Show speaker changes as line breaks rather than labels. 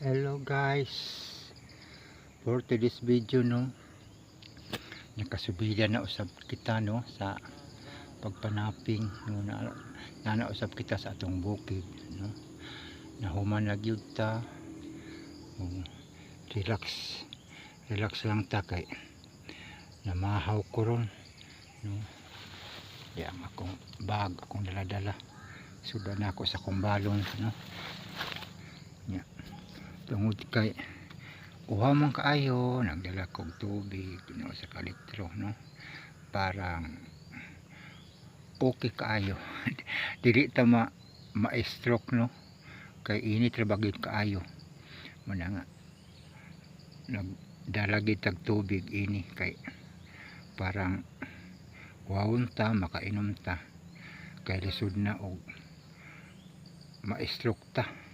Hello guys, for today's video nakasubida na usab kita sa pagpanaping nausab kita sa atong bukid nahuman na gyud ta. Relax lang ta kay namahaw ko ron yang akong bag akong dala suda na ako sa kumbalon tungod kay uhaw man kaayo, nagdala kog tubig sa kalitro parang okay kaayo. Dili ta ma-stroke kay init ra bagid kaayo muna nga nagdala gid tag tubig ini kay parang wawon ta makainom ta kay lisod na og ma-stroke ta.